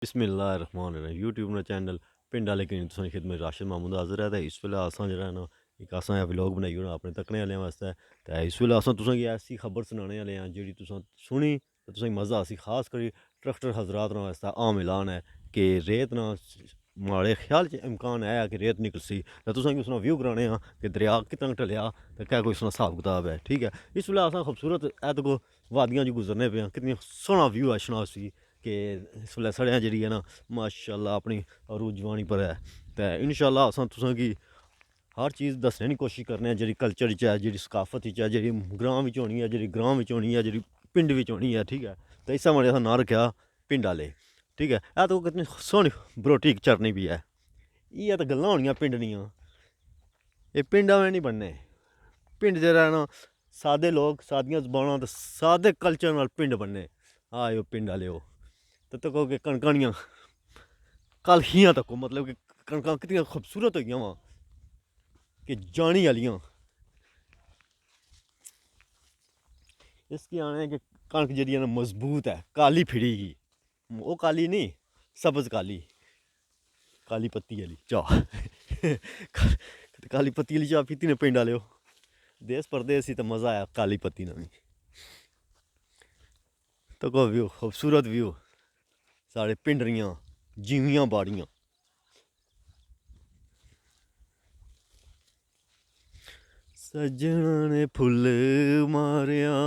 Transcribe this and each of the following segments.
बिस्मिल्लाहिर्रहमानिर्रहीम यूट्यूब ना चैनल पिंड आह्ले की तुसें खिदमत राशिद महमूद हाजिर है ते इस वेले असां जेह्ड़ा है ना इक असां व्लॉग बनाई ओड़ा अपने तकने आह्लें वास्ते ते इस वेले असां तुसें गी ऐसी खबर सनाने आह्ले आं जेह्ड़ी तुसें सुनी ते तुसें मज़ा आसी खास करी ट्रैक्टर हजरात ना वास्ते आम ऐलान है कि रेत ना माड़े ख्याल च इम्कान है कि रेत निकलसी ते तुसें गी उसना व्यू कराने आं कि दरिया कितना टलेआ ते क्या कोई उसना हिसाब किताब है ठीक है इस वेले असां खूबसूरत ऐ वादियां जो गुजरने पे कितनी सोहना व्यू अच्छना उसी कि इस वेल्लै सड़ियां जेह्ड़ी है ना माशाअल्लाह अपनी अरूज जवानी पर है ते इंशाअल्लाह असां तुसें गी हर चीज़ दस्सने दी कोशिश करने आं जेह्ड़ी कल्चर च है जेह्ड़ी सकाफत च है जेह्ड़ी ग्रांऽ बिच होनी है जेह्ड़ी ग्रांऽ बिच होनी है जेह्ड़ी पिंड बिच होनी है ठीक है ते इस्सै माड़े असें नांऽ रक्खेआ पिंड आह्ले ठीक है तो कितनी सोहनी बरोटी चरनी बी है इ'यै ते गल्लां होनियां पिंड दियां एह् पिंड में नहीं बनने पिंड जेह्ड़ा है ना सादे लोग सादियां जबानां ते सादे कल्चर नाल पिंड बनने आयो पिंड आह्ले ते तको कि कनकां कल हियां तको मतलब कि कनकां कितनियां खूबसूरत होई वा कि जानी आह्लियां इसकी आने कि कनक जेह्ड़ी है ना मजबूत है काली फिड़ी गी ओह् काली नहीं सब्ज काली काली पत्ती आह्ली चाह् काली पत्ती आह्ली चाह् पीती ने पिंड आह्ले देस परदेस ही तो मज़ा आया काली पत्ती ना तको व्यू खूबसूरत व्यू साढ़े पिंड दियां जीवियां बाड़ियां सज्जना ने फुल्ल मारेआ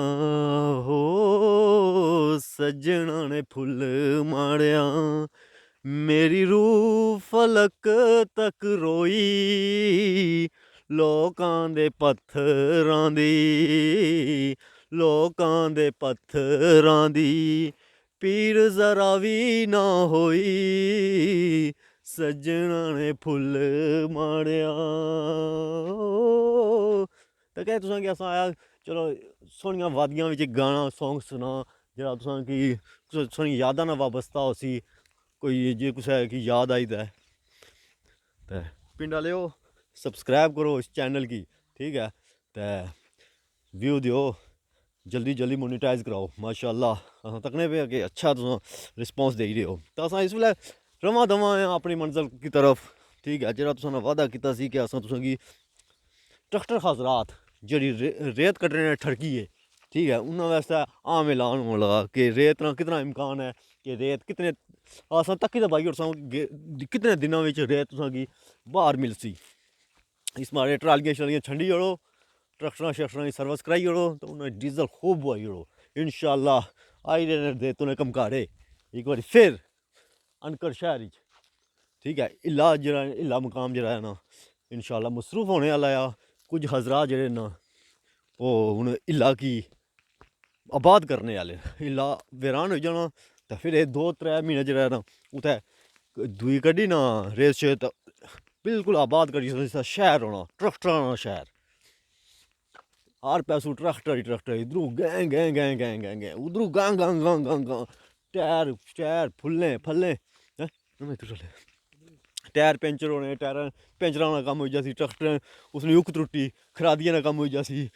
हो सज्जना ने फुल्ल मारेआ मेरी रूह फलक तक रोई लोकां दे पत्थरां दी लोकां दे पत्थरां दी पीर जरा भी ना होई सज्जना ने फुल्ल मारेआ ते क्या तुसें गी असां आया चलो सोहनियां वादियां बिच गाना सॉन्ग सुना जेह्ड़ा तुसें गी सोहनी यादां नाल वाबस्ता उसी कोई जे कुसै गी याद आई ते पिंड आह्लेओ सब्सक्राइब करो इस चैनल गी ठीक है ते व्यू देओ जल्दी जल्दी मोनीटाइज कराओ माशाअल्लाह असां तकने पे कि अच्छा तुस रिस्पांस देई रहे हो तो असां इस वेल्लै रवां दवां अपनी मंजिल की तरफ ठीक है जेह्ड़ा तुसें वादा कीता सी कि असां तुसें गी ट्रैक्टर हजरात जेह्ड़ी रेत कड्ढने ने ठड़की है ठीक है उन्होंने वास्ते आम ऐलान होने लगा कि रेत ना कितना इम्कान है कि रेत कितने असां तक्की ते बाई ओड़सां कितने दिनों में रेत तुसेंगी बाहर मिलसी इस मारे ट्रालियां शरालियां छंडी ओड़ो ट्रैक्टरां शैक्टरां की सर्विस कराई ओड़ो तो उन्हें डीजल खूब बुआई ओड़ो इंशाअल्लाह आई रहे रेत उन्हें कमकाड़े एक बार फिर अनकर शहर ठीक है हिला जरा हिला मुकाम जरा है ना इंशाअल्लाह मसरूफ होने आह्ला आ कुछ हजरात जेह्ड़े न ओह् हून हिला गी आबाद करने आह्ले हिला वीरान होई जाना ते फिर एह् 2-3 म्हीने जेह्ड़ा ना उत्थै दूई कड्ढी ना रेत शेत बिल्कुल आबाद करी शैह्र होना ट्रैक्टरां दा शैह्र हर पैसू ट्रैक्टर ही ट्रैक्टर इद्धरों गैं गैं गैं गैं गैं गैं उद्धरों गां गां गां गां गां टैर शैर फुल्लें फल्लें टायर पैंचर होने टायर पैंचरां दा कम्म होई जासी ट्रैक्टर उसने उक त्रुट्टी खरादियां दा कम्म होई जासी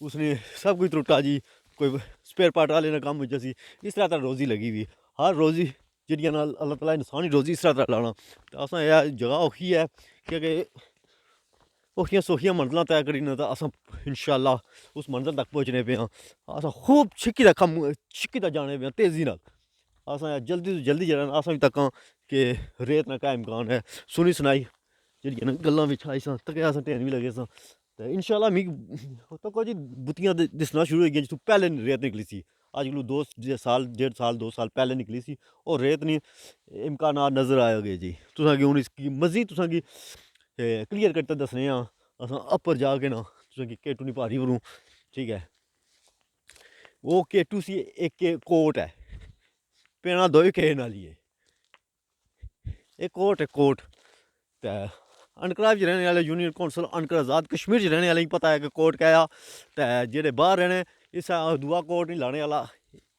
उसने सब कुछ त्रुट्टा जी कोई स्पेयर पार्ट आह्ले दा कम्म होई जासी इस तरह दा रोजी लगी हुई हर रोजी जेह्ड़ियां नाल अल्लाह ताला इंसानी रोजी इस तरह लाना ते असां एह् जगह औखी है कि औखियां सौखियां मंजिलां तय करी न ते असां इंशाअल्लाह उस मंजिल तक पहुंचने पे आं असां खूब छिक्की दा कम्म छिक्की दा जाने पे आं तेज़ी नाल असां जल्दी तो जल्दी जेह्ड़ा असां बी तक्कां कि रेत ना क्या इम्कान है सुनी सनाई जेह्ड़ियां न गल्लां बिच आई सा तक्के असें ढेन बी लगे सां ते इंशाअल्लाह मिगी तक्को जी बुत्तियां दिस्सना शुरू होई गेइयां जित्थूं पैह्लें रेत निकली सी अज्ज कोलू 2 साल पैह्लें निकली सी और रेत नहीं इम्कानात नज़र आए गे जी तुसें गी हून इसकी मजीद तुसें गी क्लियर करियै दस्सने आं असां अप्पर जा के ना तुसें गी केटू नी प्हाड़ी परूं ठीक है ओह् केटू सी इक कोट है पेना दो ही केन आह्ली है एक कोट ते अनकरा च रहने आह्ले यूनियन कौंसल अनकर आज़ाद कश्मीर च रहने आह्लें गी पता है कि कोट क्या है ते जेह्ड़े बाहर रहने इस दूआ कोट नहीं लाने आह्ला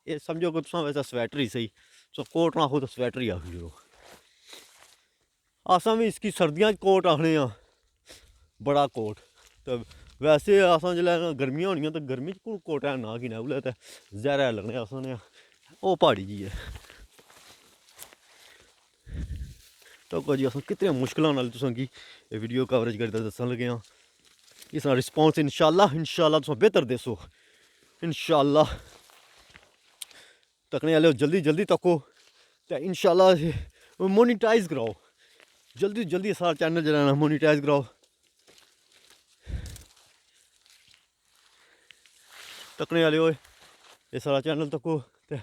एह् समझो कि तुसां वैसे स्वैटर ही सही सो कोट ना आखो तो स्वैटर ही आखी ओड़ो असां भी इसकी सर्दियां च कोट आखने आं बड़ा कोट ते वैसे असां जेल्लै गर्मियां होनियां ते गर्मी च कोटा नांऽ की उसलै ते जैह्रा लग्गने असां ने ओह् प्हाड़ी जी है तो जी अस कितने मुश्किलों नाल तुसां की वीडियो कवरेज करदे दस्सन लगे हाँ। इसका रिस्पॉन्स इंशाल्लाह तुस बेहतर देसो इंशाल्लाह। तकने आह्ले जल्दी जल्दी तको तो इंशाल्लाह मोनीटाइज कराओ, जल्दी जल्दी सारा चैनल जो ना मोनीटाइज कराओ। तकने आह्ले होए ये सारा चैनल तको तो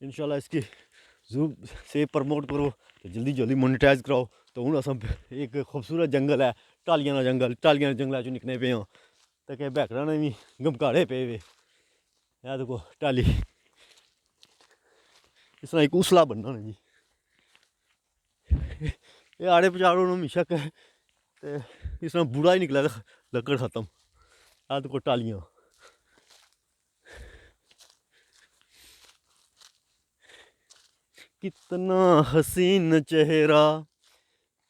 इंशाल्लाह इसकी जरूर से प्रमोट करो तो जल्दी जल्दी मोनीटाइज कराओ। तो हूँ अस एक खूबसूरत जंगल है टालियां का जंगल, टालियां जंगल चो निकले पे हाँ तो क्या बैकरा ने भी गमकाड़े पे वे है देखो टाली इस तरह एक उसला बनना जी। ये आड़े पचाड़ो हमेशा तो इस तरह बूढ़ा ही निकला लकड़ खत्म है देखो टालियां। कितना हसीन चेहरा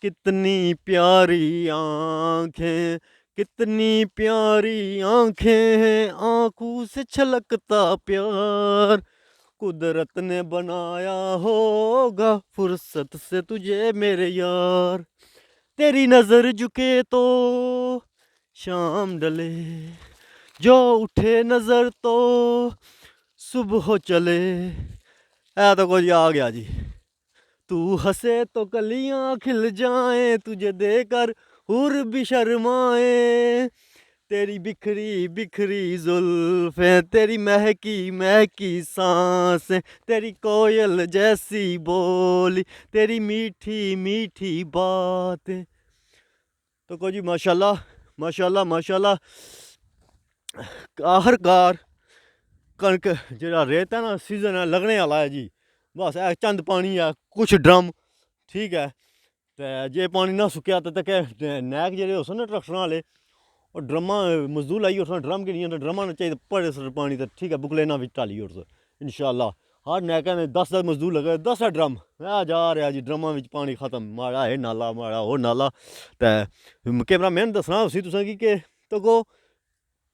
कितनी प्यारी आंखें, कितनी प्यारी आंखें हैं आंखों से छलकता प्यार। कुदरत ने बनाया होगा फुर्सत से तुझे मेरे यार। तेरी नजर झुके तो शाम डले, जो उठे नजर तो सुबह चले। ऐ तो कुछ आ गया जी। तू हंसे तो कलियां खिल जाएं, तुझे देकर हुर भी शर्माए। तेरी बिखरी बिखरी जुल्फें, तेरी महकी महकी सांसें, तेरी कोयल जैसी बोली, तेरी मीठी मीठी बातें। तो को जी माशाल्लाह माशाल्लाह माशाल्लाह। आखिरकार कनक जो रेत है ना सीजन है लगने वाला है जी। बस है चंद पानी है कुछ ड्रम ठीक है। तो जे पानी ना सुक्या तो क्या नैक जे उस ना ट्रैक्टर वाले और ड्रमा मजदूर लाइए उस ड्रम के नहीं ड्रमा ने चाहिए बड़े सर पानी तो ठीक है बुकले ना भी टाली उस इंशाल्लाह। हर नैका ने 10 मजदूर लगे 10 ड्रम आ जा रहा जी ड्रमा में पानी खत्म माड़ा है नाला माड़ा हो नाला। तो कैमरा मैन दसना उसी तुसें कि तो को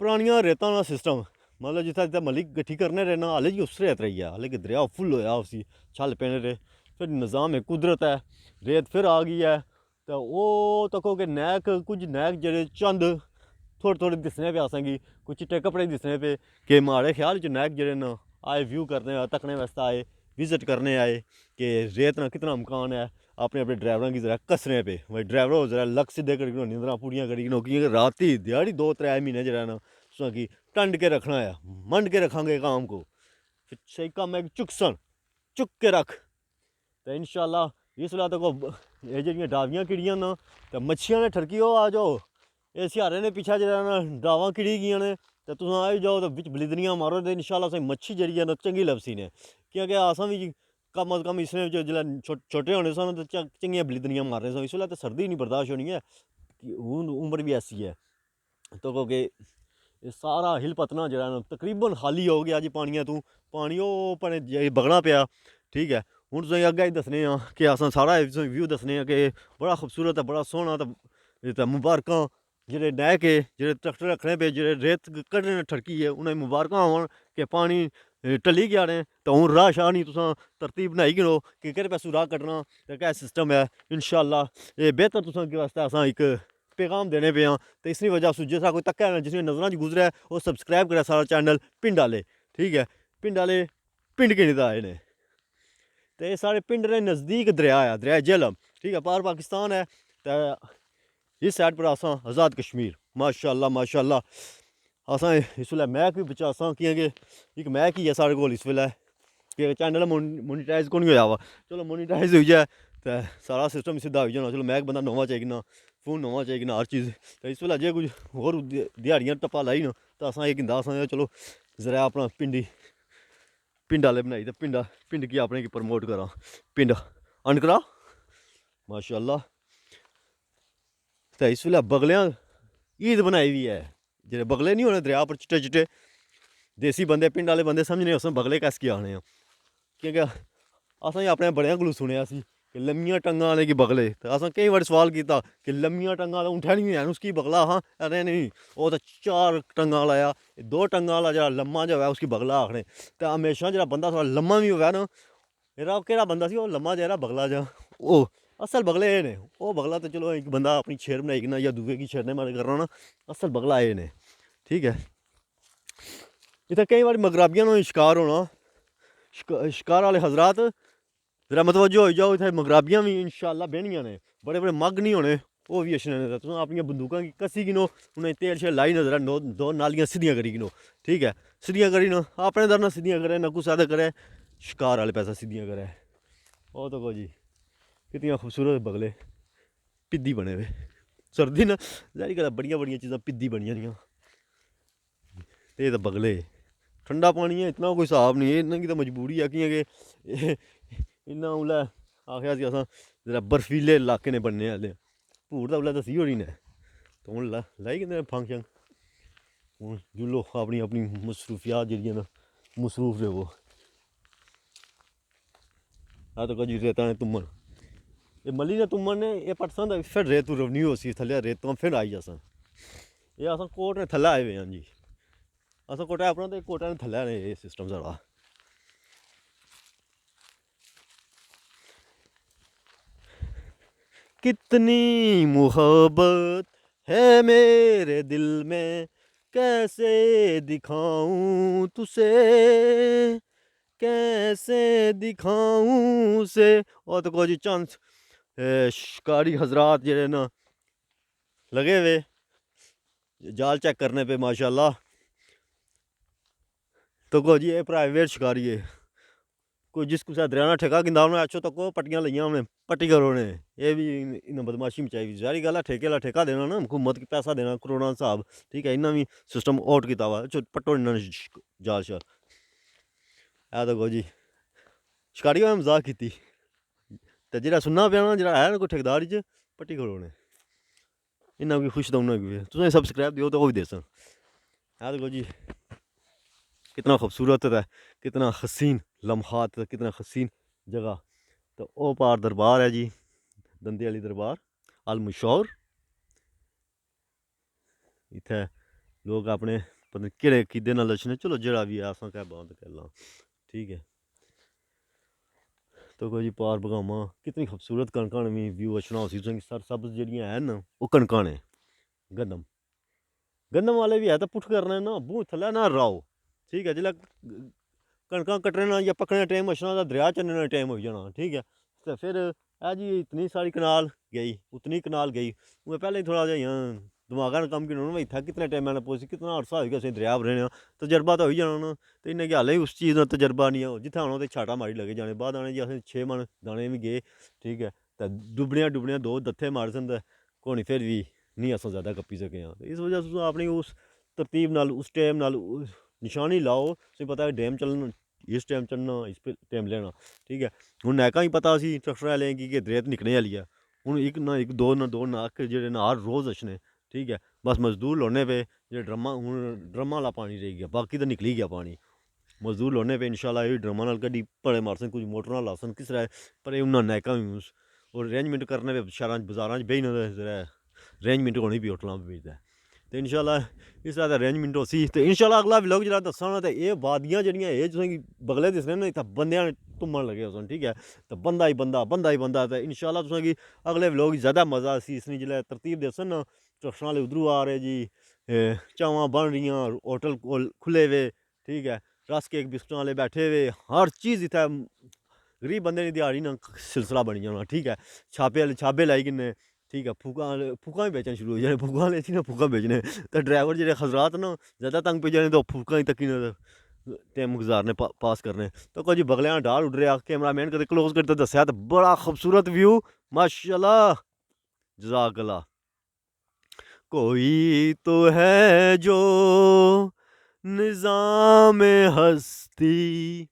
पुरानियां रेतां का सिस्टम मतलब जित्थै जित्थै मलिक गट्ठी करने रहना हाले जी उस रेत रही है हाले कि दरिया फुल होया उसी छल पेने रे फिर निज़ाम है कुदरत है रेत फिर आ गई है। तो वो तको कि नैक कुछ नैक जेह्ड़े चंद थोड़े थोड़े दिसने पे असेंगी कुछ चिट्टे कपड़े दिसने पे कि माड़े ख्याल च नैक जेह्ड़े न आए व्यू करने तकने वास्ते आए विजिट करने आए कि रेत ना कितना अमकान है अपने अपने ड्राइवरों की जरा कसने पे भाई ड्राइवर जरा लक सीधे करी नींदरा पूड़ियां करी क्योंकि राती दिहाड़ी 2-3 महीने जरा ना कि टंड के रखना है मंड के रखांगे काम को फिर सही काम है चुकसन चुक के रख। तो इंशाल्लाह इस वेला तक ये जड़ियाँ डावियाँ किड़ियां न तो मच्छियां ने ठरकी हो आ जाओ ये सियारे ने पिछा जरा ना डावां किड़ी गई ने तो तुम आई जाओ तो बिच बलिदरियां मारो तो इंशाल्लाह असें मच्छी जड़ी है ना चंगी लभसी ने क्योंकि असां भी कम अज कम इसने जिसलै छोटे होने सन तो चंगियां बलिदरियां मारने सन इस वेला तो सर्दी नहीं बर्दाश्त होनी है हून उम्र भी ऐसी है। तो क्योंकि ये सारा हिल पतना जरा तकरीबन खाली हो गया जी पानिया तू पानी वो भने बगना पाया ठीक है। हूँ तुसें अग्गें ही दसने कि अस सारा व्यू दसने कि बड़ा खूबसूरत है बड़ा सोहना तो मुबारकां जेह्ड़े नैके जेह्ड़े ट्रैक्टर रखने पे जेह्ड़े रेत कड्ढने ठड़की है उनें मुबारकां होन कि पानी टली गया ने तो हूँ राह शाह नहीं तुस तरतीब बनाई गिनो कि केह्ड़े पासों राह कड्ढना ते क्या सिस्टम है इंशाल्लाह ये बेहतर तुसें वास्ते असां इक पैगाम देने पे हाँ। तो इसी वजह से जिस कोई तक्का है जिसने नजरां च गुजरे वो सबसक्राइब करे सारा चैनल पिंड आह्ले ठीक है। पिंड आह्ले पिंड के नहीं आए ने तो ये साढ़े पिंड दे नज़दीक दरिया है दरिया झेलम ठीक है पार पाकिस्तान है। तो इस साइड पर असां आज़ाद कश्मीर माशाल्लाह माशाल्लाह असां इस वेल्लै मैक भी बचा असां क्योंकि एक मैक ही है साढ़े कोल इस वेल्लै कि चैनल मोनीटाइज को नहीं होया वा चलो मोनीटाइज होई जाए तो सारा सिस्टम सीधा होई जाना चलो मैक बंदा नवां चाहिए ना फोन नवा चाहिए ना हर चीज़। तो इस वेल्लै जे कुछ होर दिहाड़ियां टप्पा लाई न तो असां एह् गिंदा असां चलो जरा अपना पिंड आह्ले बनाई तो पिंड की अपने की प्रमोट करा पिंड अनकरा माशाल्लाह। तो इस वेल्लै बगलेआं ईद बनाई दी है जेह्ड़े बगले नहीं होने दरिया पर चिट्टे चिट्टे देसी बंदे पिंड आह्ले बंदे समझने असें बगले कैस की आखने क्योंकि असें अपने बड़ियां कोलू सुनेआ सी कि लम्मियां टंगां आह्ले गी बगले तो असें केईं बारी सवाल कीता कि लम्मियां टंगां ते ऊँठै नहीं हैन उसकी बगला हाँ अरे नहीं वो तो 4 टंगां आह्ला आ 2 टंगां आह्ला जेह्ड़ा लम्मा जो है उसकी बगला आखने। तो हमेशा जेह्ड़ा बंदा थोड़ा लम्मा भी होवै ना यरा केह्ड़ा बंदा सी ओह् लम्मा जेह्ड़ा बगला जा ओह् असल बगले ये ने, वो बगला तो चलो एक बंदा अपनी शेर बनाई ना या दूए की शेरने मारे कर रहा ना, असल बगला ये ने, ठीक है। इतना कई बार मगराबियां नु शिकार होना, शिकार वाले हजरात जरा मतवजो हो जाओ, इतने मगराबियां भी इंशाल्लाह बहनियां ने, बड़े बड़े मग नहीं होने, वो भी अच्छे ने। तुम अपनी बंदूकों की कसी गिनो, उन्हें तेल शेल लाई नजर दो नालियां सीधियां करी गिनो, ठीक है। सीधियां करी ना अपने दर ना सीधियां करे ना कुछ अदा करे, शिकार वाले पैसा सीधियां करे। वो तो को जी कितनी खूबसूरत बगले पिद्दी बने हुए, सर्दी ना जारी गल बड़िया बड़िया चीज़ां पिद्दी बनिया दियां, तो बगले ठंडा पानी है इतना कोई हिसाब नहीं है, इन्हों की तो मजबूरी है कि इन्ना उल्लै आखेआ सी असां जरा बर्फीले इलाके ने बनने आह्ले, भूड़ तो उल्लै दस्सी ओड़ी ने, तो हूँ लाई जंदे फंक्शन, हूँ जुल्लो अपनी अपनी मसरूफियात जेह्ड़ियां न मसरूफ रवो। आ तो जी रेता ने तुमन, ये मली ने तुमन ने ये पटसन फिर रेत रवनी हो सी थल्ले रेतों फिर आई जासन, ये अस कोट ने थल्ले आए हुए हैं जी, अस कोटा अपना तो कोटा ने थल्ले ने ये सिस्टम सारा। कितनी मोहब्बत है मेरे दिल में, कैसे दिखाऊं तुसे, कैसे दिखाऊं से। और तो को जी चंद शिकारी हजरात जेड़े ना लगे हुए जाल चेक करने पे माशाल्लाह, तो को जी ये प्राइवेट शिकारी है, कोई जिस कुछ दरियाना ठेका गिंदा उन्हें अच्छो तक पट्टियां लियां उन्हें पट्टी करो ने, ये भी इन्हें बदमाशी मचाई। सारी गल है ठेके वाला ठेका देना ना, हुकूमत की पैसा देना करोड़ां हिसाब, ठीक है। इन्ना भी सिस्टम आउट किया हुआ पट्टो इन्होंने जाल शाल, है तो को जी शिकारी में मजाक की, तो जो सुनना पाया ना जरा है ना कोई ठेकेदार च पट्टी करो ने, इन्ना कोई खुश तो उन्हें तुसें सब्सक्राइब दियो तो वो भी दे सन। है तो को जी कितना खूबसूरत है, कितना हसीन लम्हात, कितना हसीन जगह। तो ओ पार दरबार है जी, दंदे वाली दरबार अल मशहूर, इत्थै लोग अपने पता केड़े कीदे नाल लच्छने, चलो जेड़ा भी है असां क्या बात कर ला, ठीक है। तो कोई जी पार बगामा कितनी खूबसूरत कनकां ने भी व्यू अच्छना हो सी तुसें सर सब्ज जेह्ड़ियां है ना वो कनकां ने, गंदम गंदम वाले भी है तो पुट्ठ करने ना बूह थल्लै ना राओ, ठीक है। जिसलै कनकां कट्टने ना या पकने का टाइम अच्छना तो दरिया चलने का टाइम हो जाना, ठीक है। तो फिर है जी इतनी सारी कनाल गई, उतनी कनाल गई, मैं पहले ही थोड़ा जिहा दमागा ने कम्म कीता इत्थै कितने टाइम ने पुज्ज कितना अरसा होई गेआ असें दरिया पर रौह्ने, तजर्बा तो होई जाना ना, तो इन्हें कि हाले उस चीज़ का तजर्बा नहीं हो, जित्थै होना उत्थै छाटा मारी लगे जाने, बाद आने जी असें 6 मन दाने भी गे, ठीक है। तो डुबड़ियां दो दत्थे मारे सन ते कोनी फिर भी नहीं अस ज़्यादा कप्पी सके हाँ, इस वजह से अपनी उस तरतीब नाल उस टाइम नाल निशानी लाओ, तुसें पता है डैम चलना इस टाइम चलना इस टाइम लेना, ठीक है। हूँ नैकां ही पता सी ट्रैक्टर आह्लें गी कि दरेत निकलने आह्ली है, हूँ एक ना एक दो नाक जेह्ड़े ना हर रोज़ अच्छने, ठीक है। बस मजदूर लाने पे जो ड्रम्मा हूँ ड्रम्मा वाला पानी रही गया, बाकी तो निकली गया पानी, मजदूर लाने पे इंशाल्लाह ये ड्रम्मा नाल कड्डी बड़े मारसन कुछ मोटर नाल लासन किस तरह, पर उन्हें नैकां भी और अरेंजमेंट करने पे शहरां बाजारां बेही ना अरेंजमेंट होनी भी होटलां पर बेचदा, तो इंशाल्लाह इस तरह अरेंजमेंट होसी। तो इंशाल्लाह अगला व्लॉग जेह्ड़ा दस्सां ना, तो ये वादियां जेह्ड़ियां एह् तुसेंगी बगले दिसने ना, इत्थै बंदेयां घूमन लगे होसन, ठीक है। तो बंदा ही बंदा, तो इंशाल्लाह तुसेंगी अगले व्लॉग च ज़्यादा मजा आसी, इसने जिसलै तरतीब दस्सन ना, ट्रक्शन आह्ले उद्धरों आ रहे जी, चावां बन रहियां, होटल खुले हुए, ठीक है। रस केक बिस्कुटां आह्ले बैठे हुए, हर चीज़ इत्थै गरीब बंदे दी दिहाड़ी ना सिलसिला बनी जाना, ठीक है। छाबे लाई किन्ने, ठीक है। फूकां भी बेचना शुरू हो जाने, फूकां आह्ले ना फूकां बेचने, तो ड्राइवर जेह्ड़े हजरात ना ज़्यादा तंग पे जाने, तो फूकां ही तक्की ना टाइम गुजारने पास करने। तो कुछ बगले डाल उड़ रहा, कैमरा मैन कदे क्लोज करते दस्सेआ, तो बड़ा खूबसूरत व्यू माशाल्लाह जज़ाकल्लाह। कोई तो है जो निज़ाम हस्ती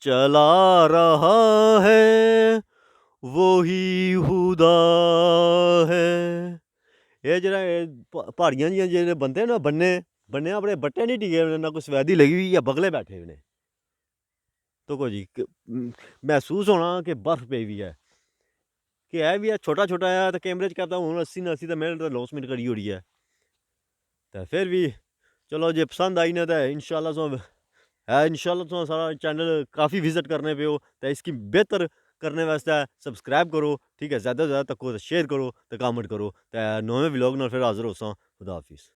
चला रहा है, वो ही खुदा है। ये जरा पहाड़ियां जियां जेह्ड़े बंदे ना बन्ने अपने बट्टे नहीं टिके ना कोई सवैदी लगी हुई या बगले बैठे हुए ने, तो को जी महसूस होना कि बर्फ पेई हुई है, कि है भी है छोटा छोटा है, तो कैमरे च करता हूँ 80 तो मिनट लॉसमेंट करी ओड़ी है, तो फिर भी चलो जे पसंद आई ना, तो इंशाल्लाह है इंशाल्लाह तुम सारा चैनल काफ़ी विजिट करने पे हो, तो इसकी बेहतर करने वास्ते सबसक्राइब करो, ठीक है, ज़्यादा तो ज़्यादा तक शेयर करो तो कमेंट करो, तो नौवें व्लॉग नाल फिर हाज़र होसां। खुदा हाफिज़।